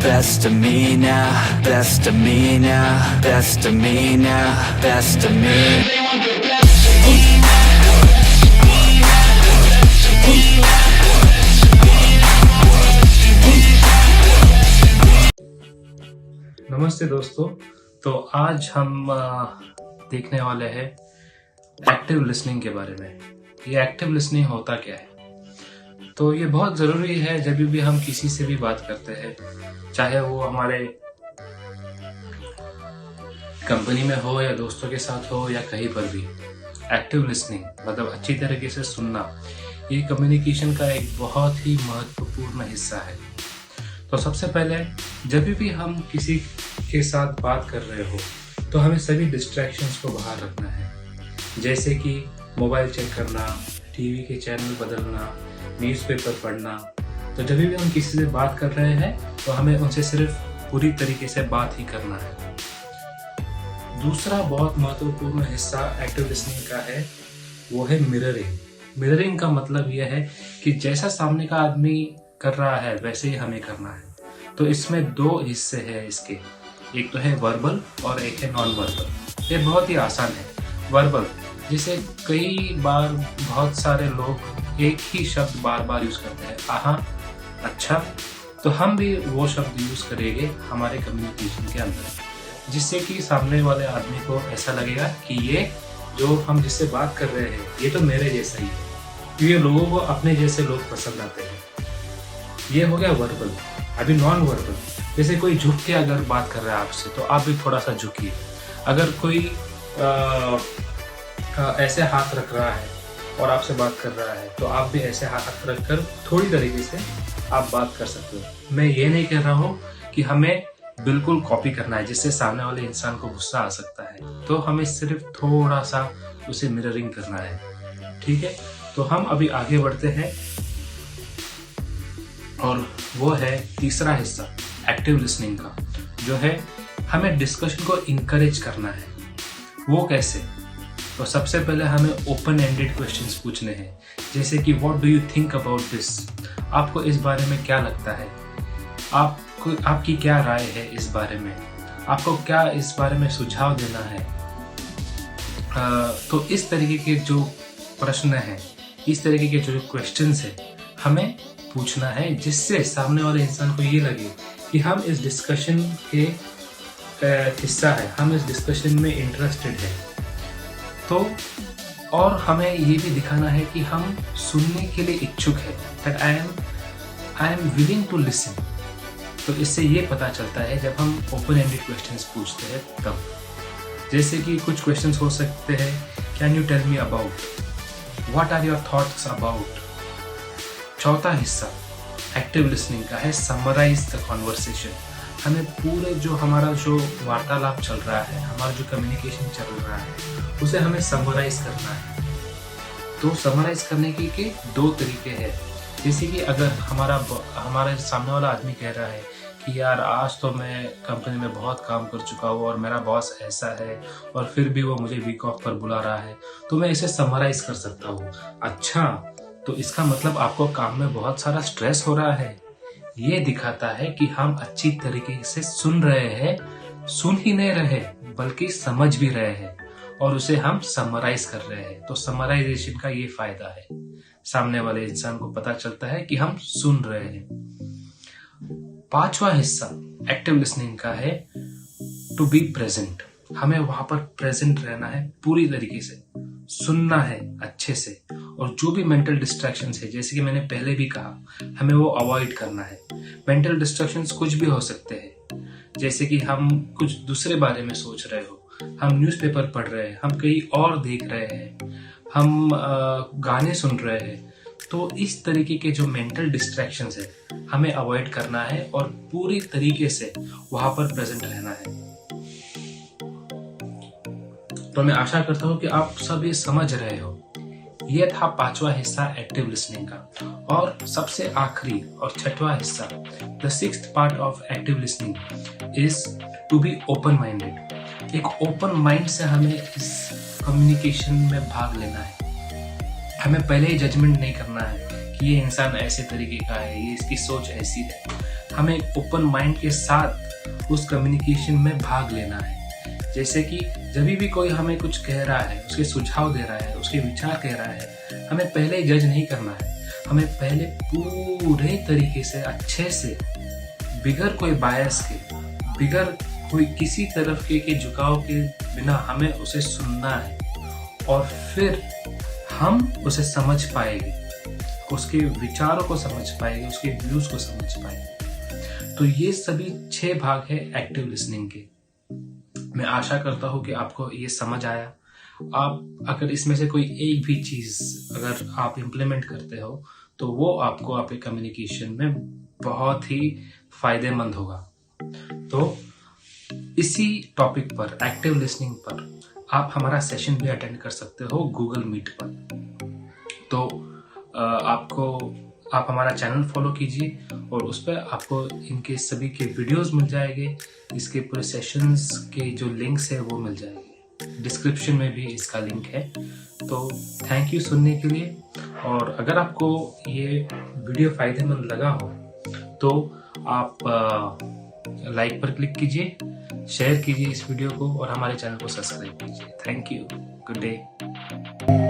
best of me now, best of me now, best of me now, best of me. नमस्ते दोस्तों। तो आज हम देखने वाले हैं एक्टिव लिसनिंग के बारे में। ये एक्टिव लिसनिंग होता क्या है? तो ये बहुत ज़रूरी है जब भी हम किसी से भी बात करते हैं, चाहे वो हमारे कंपनी में हो या दोस्तों के साथ हो या कहीं पर भी। एक्टिव लिसनिंग मतलब अच्छी तरीके से सुनना, ये कम्युनिकेशन का एक बहुत ही महत्वपूर्ण हिस्सा है। तो सबसे पहले जब भी हम किसी के साथ बात कर रहे हो तो हमें सभी डिस्ट्रैक्शंस को बाहर रखना है, जैसे कि मोबाइल चेक करना, टीवी के चैनल बदलना, न्यूज़पेपर पढ़ना। तो जब भी हम किसी से बात कर रहे हैं तो हमें उनसे सिर्फ पूरी तरीके से बात ही करना है। दूसरा बहुत महत्वपूर्ण हिस्सा एक्टिव लिसनिंग का है, वो है मिररिंग। मिररिंग का मतलब यह है कि जैसा सामने का आदमी कर रहा है वैसे ही हमें करना है। तो इसमें दो हिस्से हैं इसके, एक तो है वर्बल और एक है नॉन वर्बल। ये बहुत ही आसान है। वर्बल जिसे कई बार बहुत सारे लोग एक ही शब्द बार बार यूज़ करते हैं, आहा, अच्छा। तो हम भी वो शब्द यूज़ करेंगे हमारे कम्युनिकेशन के अंदर, जिससे कि सामने वाले आदमी को ऐसा लगेगा कि ये जो हम जिससे बात कर रहे हैं ये तो मेरे जैसा ही है। ये लोगों को अपने जैसे लोग पसंद आते हैं। ये हो गया वर्बल। अभी नॉन वर्बल, जैसे कोई झुक के अगर बात कर रहा है आपसे तो आप भी थोड़ा सा झुकिए। अगर कोई ऐसे हाथ रख रहा है और आपसे बात कर रहा है तो आप भी ऐसे हाथ रख कर थोड़ी तरीके से आप बात कर सकते हो। मैं ये नहीं कह रहा हूँ कि हमें बिल्कुल कॉपी करना है जिससे सामने वाले इंसान को गुस्सा आ सकता है। तो हमें सिर्फ थोड़ा सा उसे मिररिंग करना है, ठीक है। तो हम अभी आगे बढ़ते हैं और वो है तीसरा हिस्सा एक्टिव लिसनिंग का, जो है हमें डिस्कशन को इनकरेज करना है। वो कैसे? तो सबसे पहले हमें ओपन एंडेड क्वेश्चंस पूछने हैं, जैसे कि what do you think about this? आपको इस बारे में क्या लगता है? आपकी क्या राय है इस बारे में? आपको क्या इस बारे में सुझाव देना है? तो इस तरीके के जो प्रश्न हैं, इस तरीके के जो क्वेश्चंस हैं, हमें पूछना है, जिससे सामने वाले इंसान को ये लगे कि हम इस डिस्कशन के हिस्सा है, हम इस डिस्कशन में इंटरेस्टेड है। तो और हमें ये भी दिखाना है कि हम सुनने के लिए इच्छुक है, that I am willing to listen. तो इससे ये पता चलता है जब हम ओपन एंडेड क्वेश्चंस पूछते हैं तब। जैसे कि कुछ क्वेश्चंस हो सकते हैं, can you tell me about, what are your thoughts about. चौथा हिस्सा एक्टिव लिसनिंग का है समराइज द कॉन्वर्सेशन। हमें पूरे जो हमारा जो वार्तालाप चल रहा है, हमारा जो कम्युनिकेशन चल रहा है, उसे हमें समराइज करना है। तो समराइज करने के दो तरीके हैं। जैसे कि अगर हमारे सामने वाला आदमी कह रहा है कि यार आज तो मैं कंपनी में बहुत काम कर चुका हूँ और मेरा बॉस ऐसा है और फिर भी वो मुझे वीक ऑफ पर बुला रहा है, तो मैं इसे समराइज कर सकता हूँ। अच्छा, तो इसका मतलब आपको काम में बहुत सारा स्ट्रेस हो रहा है। ये दिखाता है कि हम अच्छी तरीके से सुन रहे हैं, सुन ही नहीं रहे बल्कि समझ भी रहे हैं और उसे हम समराइज कर रहे हैं। तो समराइजेशन का ये फायदा है, सामने वाले इंसान को पता चलता है कि हम सुन रहे हैं। पांचवा हिस्सा एक्टिव लिसनिंग का है टू बी प्रेजेंट। हमें वहां पर प्रेजेंट रहना है, पूरी तरीके से सुनना है अच्छे से, और जो भी मेंटल डिस्ट्रैक्शंस है, जैसे कि मैंने पहले भी कहा, हमें वो अवॉइड करना है। मेंटल डिस्ट्रैक्शंस कुछ भी हो सकते हैं, जैसे कि हम कुछ दूसरे बारे में सोच रहे हो, हम न्यूज़पेपर पढ़ रहे हैं, हम कहीं और देख रहे हैं, हम गाने सुन रहे हैं। तो इस तरीके के जो मेंटल डिस्ट्रैक्शंस है हमें अवॉइड करना है और पूरी तरीके से वहां पर प्रेजेंट रहना है। तो मैं आशा करता हूँ कि आप सब ये समझ रहे हो। ये था पांचवा हिस्सा एक्टिव लिसनिंग का। और सबसे आखिरी और छठवां हिस्सा, the sixth part of active listening is to be open minded. एक ओपन माइंड से हमें इस कम्युनिकेशन में भाग लेना है। हमें पहले ही जजमेंट नहीं करना है कि ये इंसान ऐसे तरीके का है, ये इसकी सोच ऐसी है। हमें एक ओपन माइंड के साथ उस कम्युनिकेशन में भाग लेना है। जैसे कि जब भी कोई हमें कुछ कह रहा है, उसके सुझाव दे रहा है, उसके विचार कह रहा है, हमें पहले जज नहीं करना है। हमें पहले पूरे तरीके से अच्छे से, बिगर कोई बायस के, बिगर कोई किसी तरफ के झुकाव के बिना हमें उसे सुनना है और फिर हम उसे समझ पाएंगे, उसके विचारों को समझ पाएंगे, उसके व्यूज को समझ पाएंगे। तो ये सभी 6 भाग है एक्टिव लिसनिंग के। मैं आशा करता हूँ कि आपको ये समझ आया। आप अगर इसमें से कोई एक भी चीज अगर आप इम्प्लीमेंट करते हो तो वो आपको आपके कम्युनिकेशन में बहुत ही फायदेमंद होगा। तो इसी टॉपिक पर, एक्टिव लिसनिंग पर, आप हमारा सेशन भी अटेंड कर सकते हो गूगल मीट पर। तो आप हमारा चैनल फॉलो कीजिए और उस पर आपको इनके सभी के वीडियोस मिल जाएंगे। इसके पूरे सेशंस के जो लिंक्स है वो मिल जाएंगे। डिस्क्रिप्शन में भी इसका लिंक है। तो थैंक यू सुनने के लिए। और अगर आपको ये वीडियो फायदेमंद लगा हो तो आप लाइक पर क्लिक कीजिए, शेयर कीजिए इस वीडियो को और हमारे चैनल को सब्सक्राइब कीजिए। Thank you. Good day.